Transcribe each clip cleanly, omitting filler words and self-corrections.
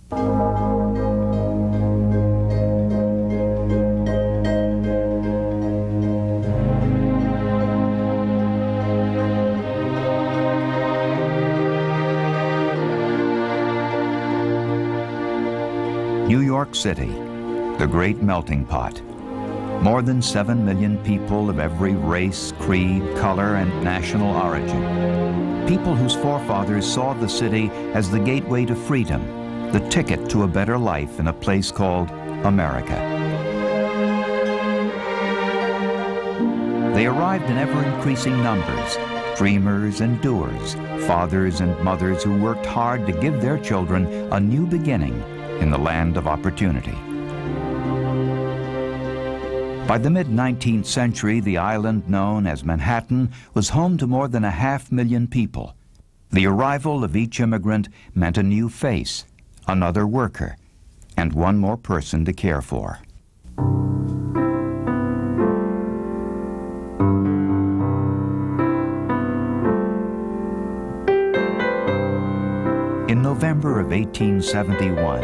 New York City, the great melting pot. More than 7 million people of every race, creed, color, and national origin. People whose forefathers saw the city as the gateway to freedom, the ticket to a better life in a place called America. They arrived in ever-increasing numbers, dreamers and doers, fathers and mothers who worked hard to give their children a new beginning in the land of opportunity. By the mid-19th century, the island known as Manhattan was home to more than 500,000 people. The arrival of each immigrant meant a new face, another worker, and one more person to care for. In November of 1871,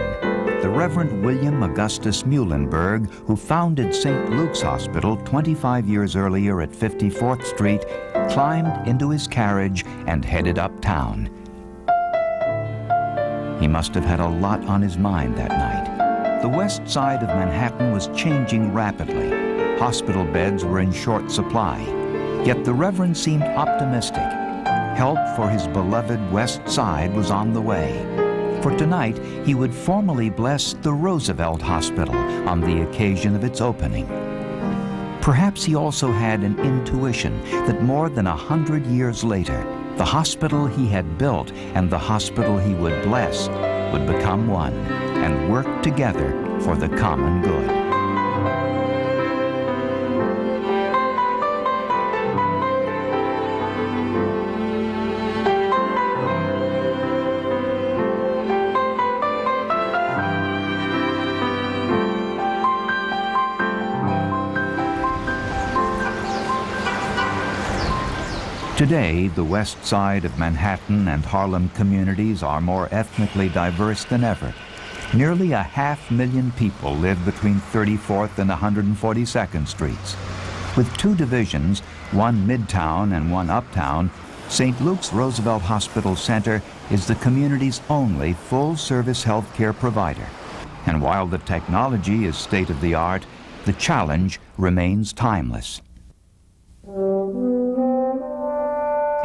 the Reverend William Augustus Muhlenberg, who founded St. Luke's Hospital 25 years earlier at 54th Street, climbed into his carriage and headed uptown. He must have had a lot on his mind that night. The west side of Manhattan was changing rapidly. Hospital beds were in short supply. Yet the Reverend seemed optimistic. Help for his beloved West Side was on the way. For tonight, he would formally bless the Roosevelt Hospital on the occasion of its opening. Perhaps he also had an intuition that more than 100 years later, the hospital he had built and the hospital he would bless would become one and work together for the common good. Today, the west side of Manhattan and Harlem communities are more ethnically diverse than ever. Nearly 500,000 people live between 34th and 142nd Streets. With two divisions, one midtown and one uptown, St. Luke's Roosevelt Hospital Center is the community's only full-service health care provider. And while the technology is state-of-the-art, the challenge remains timeless.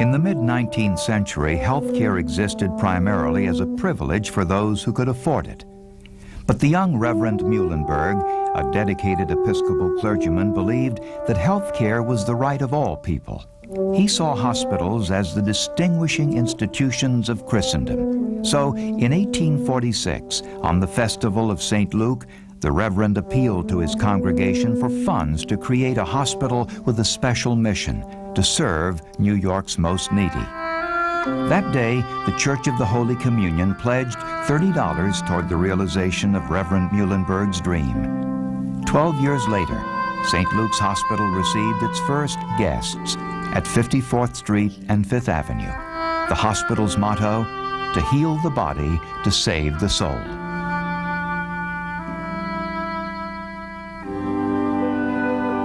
In the mid-19th century, healthcare existed primarily as a privilege for those who could afford it. But the young Reverend Muhlenberg, a dedicated Episcopal clergyman, believed that healthcare was the right of all people. He saw hospitals as the distinguishing institutions of Christendom. So, in 1846, on the Festival of St. Luke, the Reverend appealed to his congregation for funds to create a hospital with a special mission to serve New York's most needy. That day, the Church of the Holy Communion pledged $30 toward the realization of Reverend Muhlenberg's dream. 12 years later, St. Luke's Hospital received its first guests at 54th Street and 5th Avenue. The hospital's motto, to heal the body, to save the soul.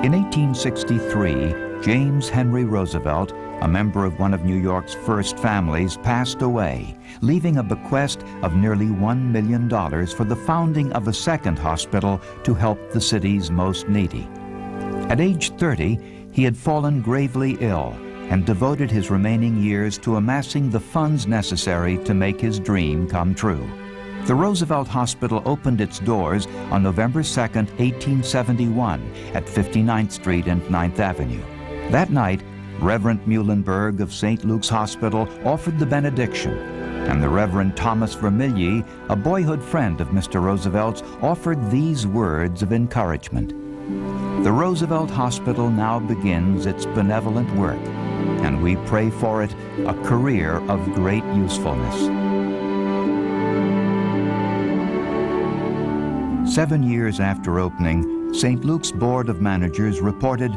In 1863, James Henry Roosevelt, a member of one of New York's first families, passed away, leaving a bequest of nearly $1 million for the founding of a second hospital to help the city's most needy. At age 30, he had fallen gravely ill and devoted his remaining years to amassing the funds necessary to make his dream come true. The Roosevelt Hospital opened its doors on November 2, 1871 at 59th Street and 9th Avenue. That night, Reverend Muhlenberg of St. Luke's Hospital offered the benediction, and the Reverend Thomas Vermilye, a boyhood friend of Mr. Roosevelt's, offered these words of encouragement. The Roosevelt Hospital now begins its benevolent work, and we pray for it a career of great usefulness. 7 years after opening, St. Luke's Board of Managers reported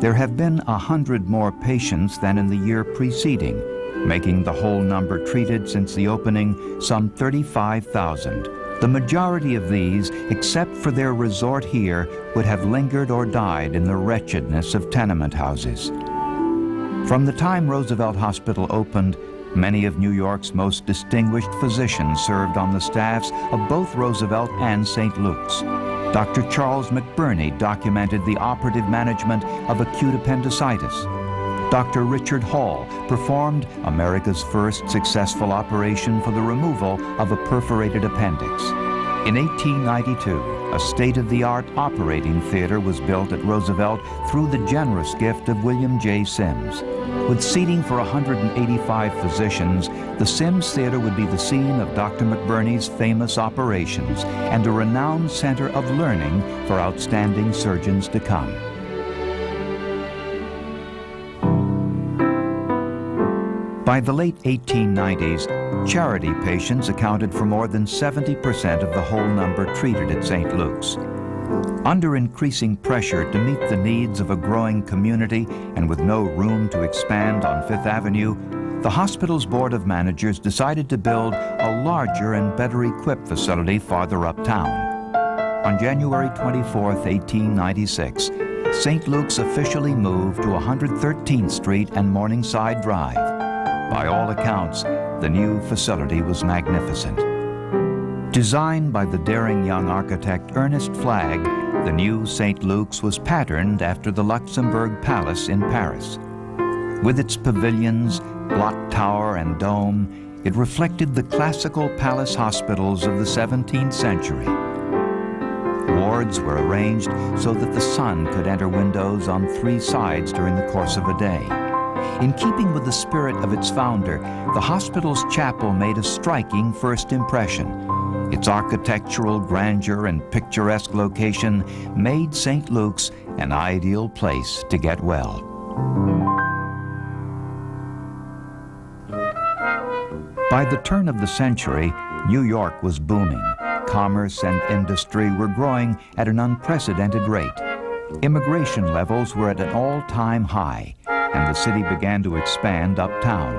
there have been 100 more patients than in the year preceding, making the whole number treated since the opening some 35,000, The majority of these, except for their resort here, would have lingered or died in the wretchedness of tenement houses. From the time Roosevelt Hospital opened, many of New York's most distinguished physicians served on the staffs of both Roosevelt and St. Luke's. Dr. Charles McBurney documented the operative management of acute appendicitis. Dr. Richard Hall performed America's first successful operation for the removal of a perforated appendix. In 1892, a state-of-the-art operating theater was built at Roosevelt through the generous gift of William J. Sims. With seating for 185 physicians, the Sims Theater would be the scene of Dr. McBurney's famous operations and a renowned center of learning for outstanding surgeons to come. By the late 1890s, charity patients accounted for more than 70% of the whole number treated at St. Luke's. Under increasing pressure to meet the needs of a growing community and with no room to expand on Fifth Avenue, the hospital's board of managers decided to build a larger and better equipped facility farther uptown. On January 24, 1896, St. Luke's officially moved to 113th Street and Morningside Drive. By all accounts, the new facility was magnificent. Designed by the daring young architect Ernest Flagg, the new St. Luke's was patterned after the Luxembourg Palace in Paris. With its pavilions, block tower, and dome, it reflected the classical palace hospitals of the 17th century. Wards were arranged so that the sun could enter windows on 3 sides during the course of a day. In keeping with the spirit of its founder, the hospital's chapel made a striking first impression. Its architectural grandeur and picturesque location made St. Luke's an ideal place to get well. By the turn of the century, New York was booming. Commerce and industry were growing at an unprecedented rate. Immigration levels were at an all-time high, and the city began to expand uptown.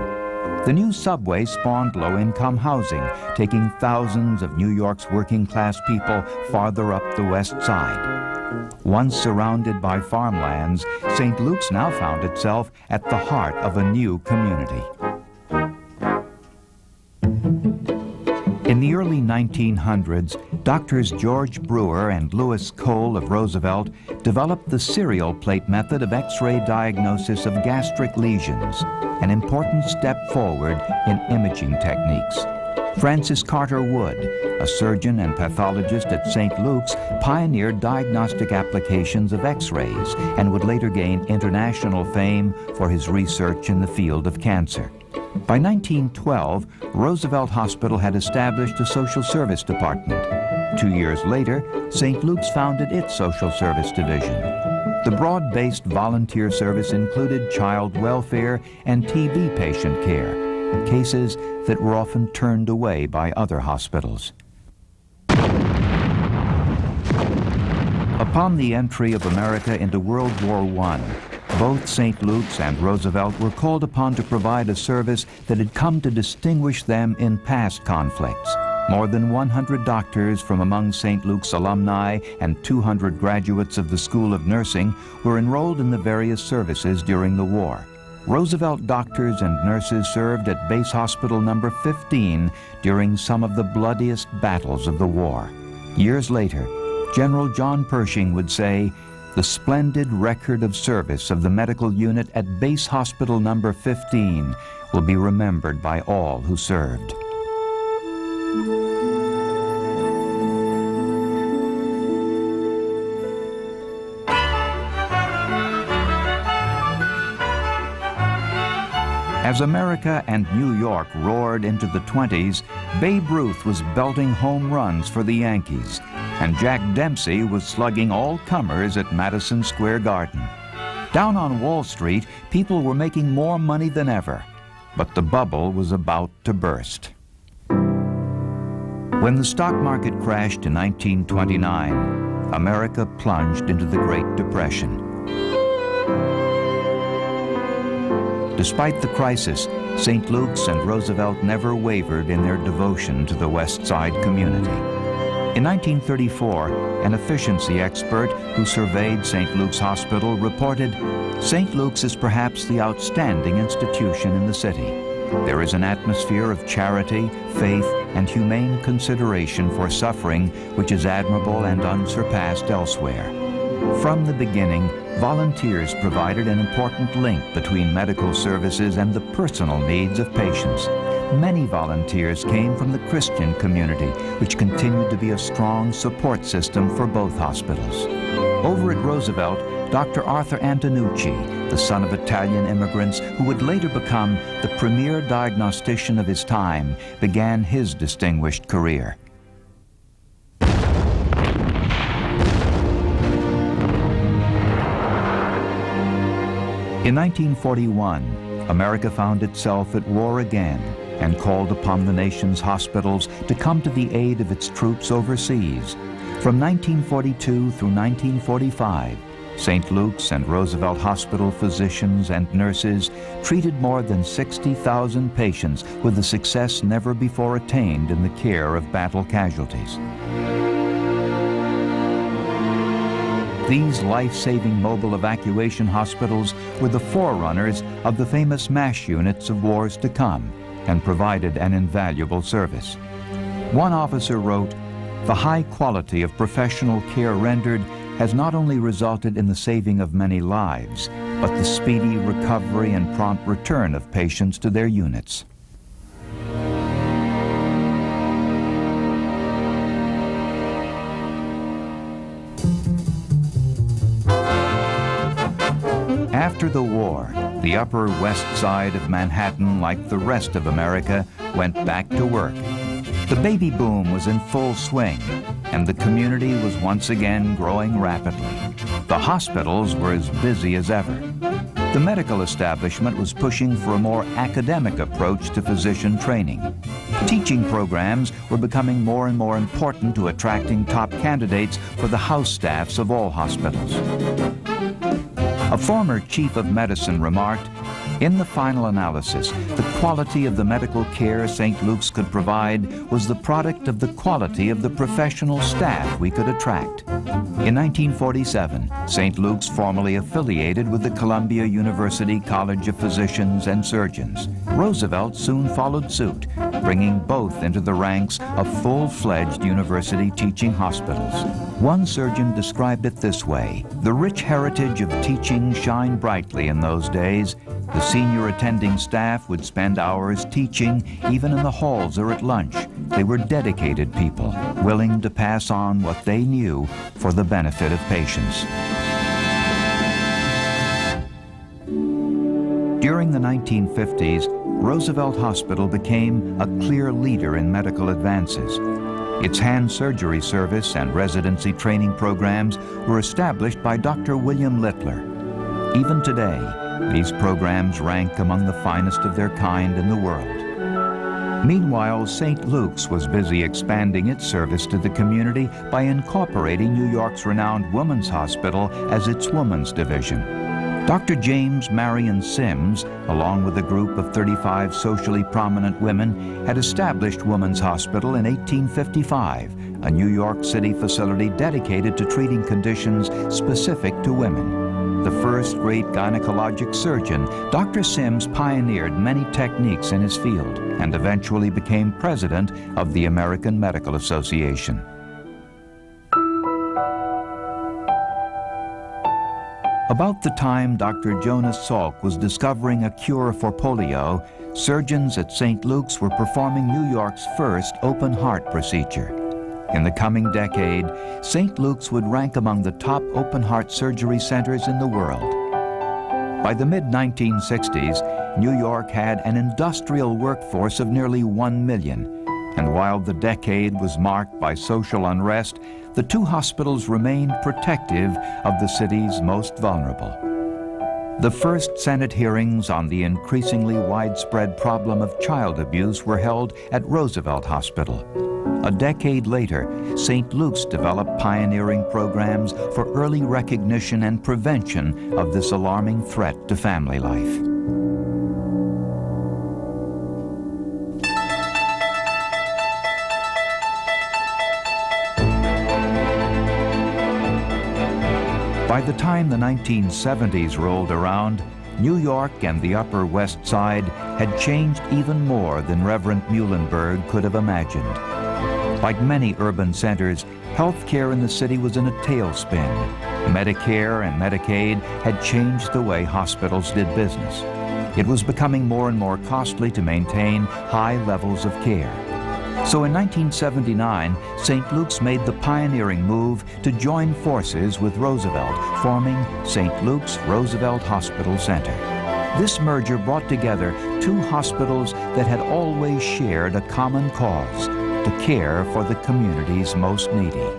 The new subway spawned low-income housing, taking thousands of New York's working-class people farther up the west side. Once surrounded by farmlands, St. Luke's now found itself at the heart of a new community. In the early 1900s, doctors George Brewer and Louis Cole of Roosevelt developed the serial plate method of X-ray diagnosis of gastric lesions, an important step forward in imaging techniques. Francis Carter Wood, a surgeon and pathologist at St. Luke's, pioneered diagnostic applications of X-rays and would later gain international fame for his research in the field of cancer. By 1912, Roosevelt Hospital had established a social service department. 2 years later, St. Luke's founded its social service division. The broad-based volunteer service included child welfare and TB patient care, cases that were often turned away by other hospitals. Upon the entry of America into World War I, both St. Luke's and Roosevelt were called upon to provide a service that had come to distinguish them in past conflicts. More than 100 doctors from among St. Luke's alumni and 200 graduates of the School of Nursing were enrolled in the various services during the war. Roosevelt doctors and nurses served at Base Hospital number 15 during some of the bloodiest battles of the war. Years later, General John Pershing would say, "The splendid record of service of the medical unit at Base Hospital number 15 will be remembered by all who served." As America and New York roared into the 20s, Babe Ruth was belting home runs for the Yankees, and Jack Dempsey was slugging all comers at Madison Square Garden. Down on Wall Street, people were making more money than ever, but the bubble was about to burst. When the stock market crashed in 1929, America plunged into the Great Depression. Despite the crisis, St. Luke's and Roosevelt never wavered in their devotion to the West Side community. In 1934, an efficiency expert who surveyed St. Luke's Hospital reported, "St. Luke's is perhaps the outstanding institution in the city. There is an atmosphere of charity, faith, and humane consideration for suffering which is admirable and unsurpassed elsewhere." From the beginning, volunteers provided an important link between medical services and the personal needs of patients. Many volunteers came from the Christian community, which continued to be a strong support system for both hospitals. Over at Roosevelt, Dr. Arthur Antonucci, the son of Italian immigrants who would later become the premier diagnostician of his time, began his distinguished career. In 1941, America found itself at war again and called upon the nation's hospitals to come to the aid of its troops overseas. From 1942 through 1945, St. Luke's and Roosevelt Hospital physicians and nurses treated more than 60,000 patients with a success never before attained in the care of battle casualties. These life-saving mobile evacuation hospitals were the forerunners of the famous MASH units of wars to come and provided an invaluable service. One officer wrote, "The high quality of professional care rendered has not only resulted in the saving of many lives, but the speedy recovery and prompt return of patients to their units." After the war, the Upper West Side of Manhattan, like the rest of America, went back to work. The baby boom was in full swing, and the community was once again growing rapidly. The hospitals were as busy as ever. The medical establishment was pushing for a more academic approach to physician training. Teaching programs were becoming more and more important to attracting top candidates for the house staffs of all hospitals. A former chief of medicine remarked, "In the final analysis, the quality of the medical care St. Luke's could provide was the product of the quality of the professional staff we could attract." In 1947, St. Luke's formally affiliated with the Columbia University College of Physicians and Surgeons. Roosevelt soon followed suit, bringing both into the ranks of full-fledged university teaching hospitals. One surgeon described it this way, "The rich heritage of teaching shined brightly in those days. The senior attending staff would spend hours teaching, even in the halls or at lunch. They were dedicated people, willing to pass on what they knew for the benefit of patients." During the 1950s, Roosevelt Hospital became a clear leader in medical advances. Its hand surgery service and residency training programs were established by Dr. William Littler. Even today, these programs rank among the finest of their kind in the world. Meanwhile, St. Luke's was busy expanding its service to the community by incorporating New York's renowned Women's Hospital as its women's division. Dr. James Marion Sims, along with a group of 35 socially prominent women, had established Women's Hospital in 1855, a New York City facility dedicated to treating conditions specific to women. The first great gynecologic surgeon, Dr. Sims pioneered many techniques in his field and eventually became president of the American Medical Association. About the time Dr. Jonas Salk was discovering a cure for polio, surgeons at St. Luke's were performing New York's first open heart procedure. In the coming decade, St. Luke's would rank among the top open heart surgery centers in the world. By the mid-1960s, New York had an industrial workforce of nearly 1 million, and while the decade was marked by social unrest, the two hospitals remained protective of the city's most vulnerable. The first Senate hearings on the increasingly widespread problem of child abuse were held at Roosevelt Hospital. A decade later, St. Luke's developed pioneering programs for early recognition and prevention of this alarming threat to family life. the time the 1970s rolled around, New York and the Upper West Side had changed even more than Reverend Muhlenberg could have imagined. Like many urban centers, health care in the city was in a tailspin. Medicare and Medicaid had changed the way hospitals did business. It was becoming more and more costly to maintain high levels of care. So in 1979, St. Luke's made the pioneering move to join forces with Roosevelt, forming St. Luke's Roosevelt Hospital Center. This merger brought together two hospitals that had always shared a common cause: to care for the community's most needy.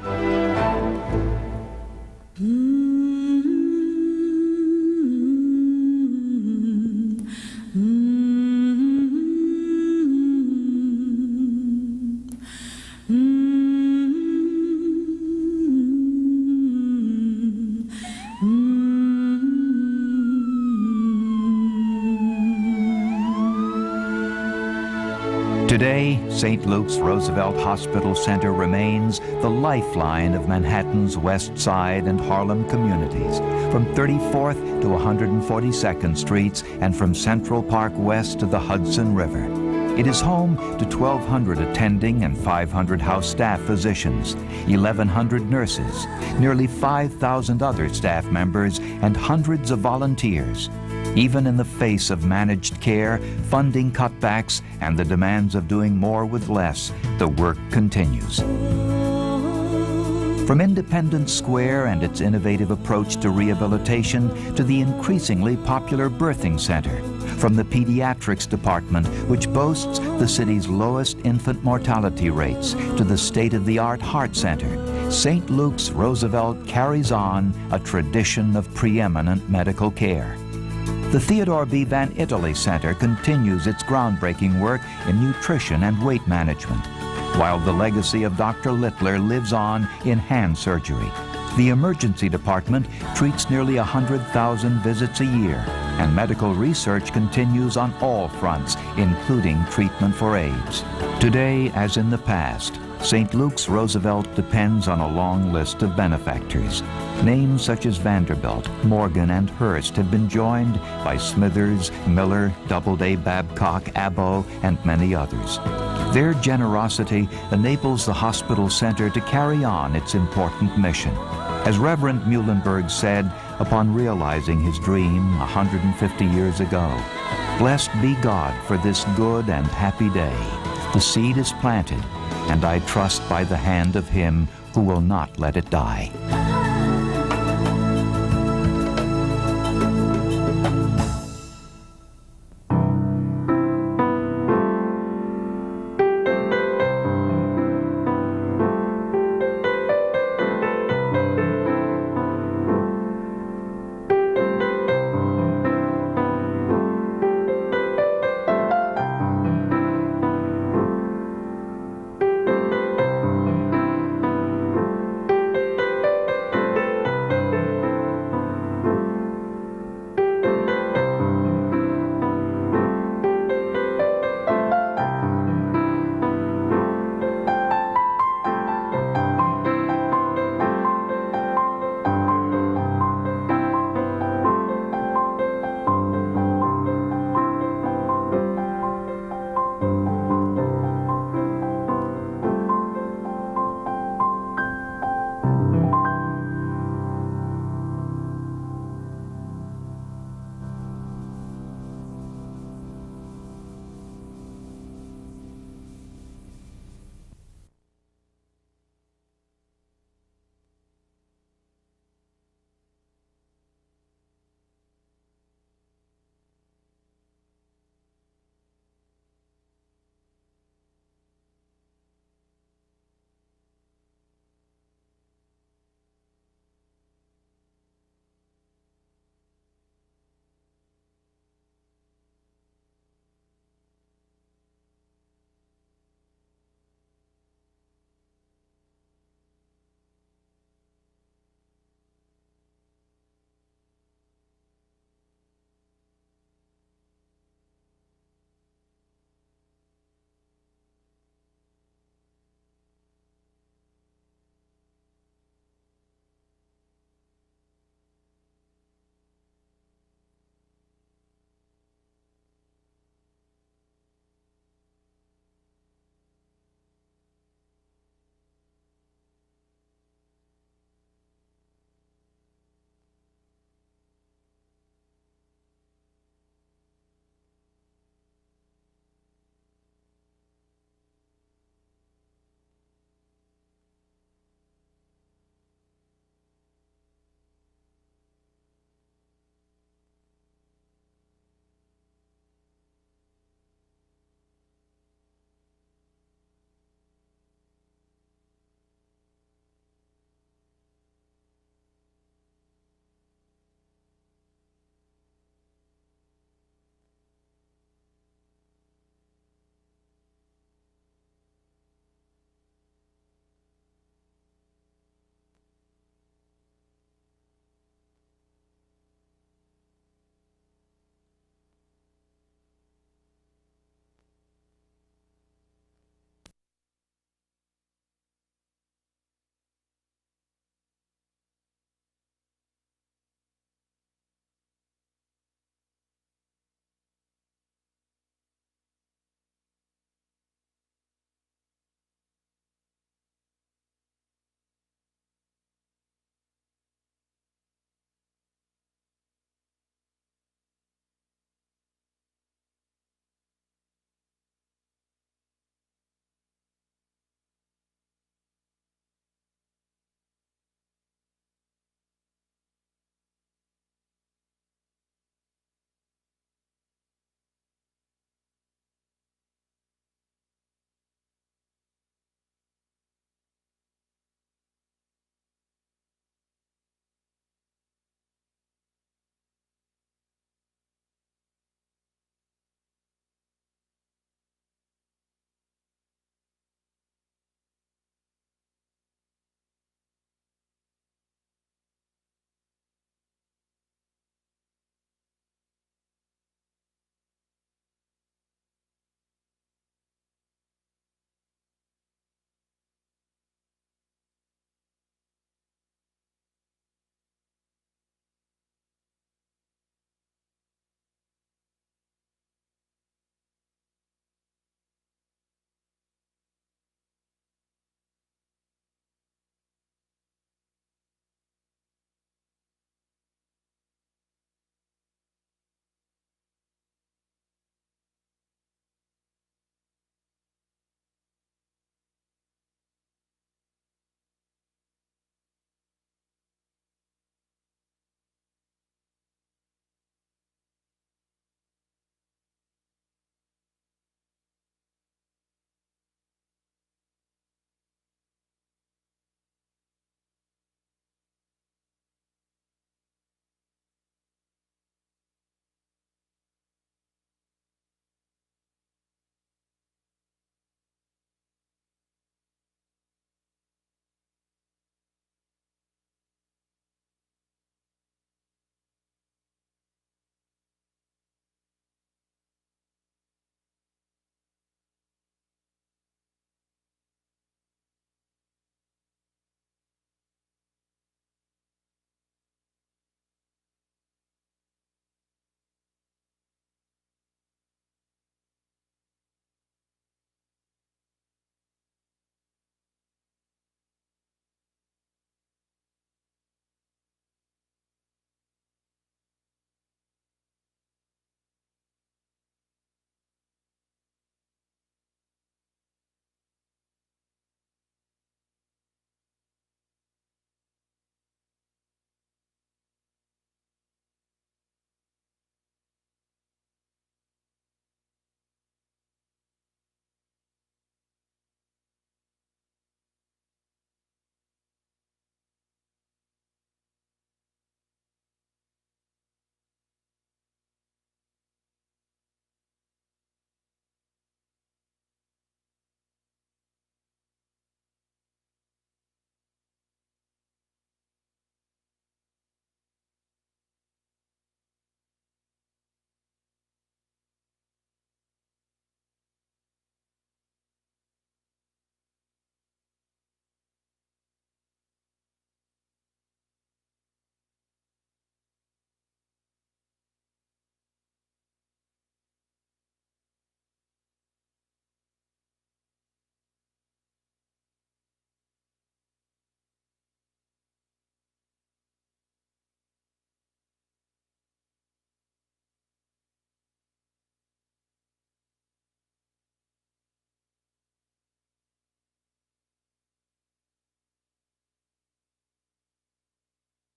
Today, St. Luke's Roosevelt Hospital Center remains the lifeline of Manhattan's West Side and Harlem communities, from 34th to 142nd Streets and from Central Park West to the Hudson River. It is home to 1,200 attending and 500 house staff physicians, 1,100 nurses, nearly 5,000 other staff members, and hundreds of volunteers. Even in the face of managed care, funding cutbacks, and the demands of doing more with less, the work continues. From Independence Square and its innovative approach to rehabilitation to the increasingly popular birthing center, from the pediatrics department, which boasts the city's lowest infant mortality rates, to the state-of-the-art heart center, St. Luke's Roosevelt carries on a tradition of preeminent medical care. The Theodore B. Van Italy Center continues its groundbreaking work in nutrition and weight management, while the legacy of Dr. Littler lives on in hand surgery. The emergency department treats nearly 100,000 visits a year, and medical research continues on all fronts, including treatment for AIDS. Today, as in the past, St. Luke's Roosevelt depends on a long list of benefactors. Names such as Vanderbilt, Morgan, and Hearst have been joined by Smithers, Miller, Doubleday, Babcock, Abo, and many others. Their generosity enables the hospital center to carry on its important mission. As Reverend Muhlenberg said upon realizing his dream 150 years ago, "Blessed be God for this good and happy day. The seed is planted, and I trust by the hand of him who will not let it die."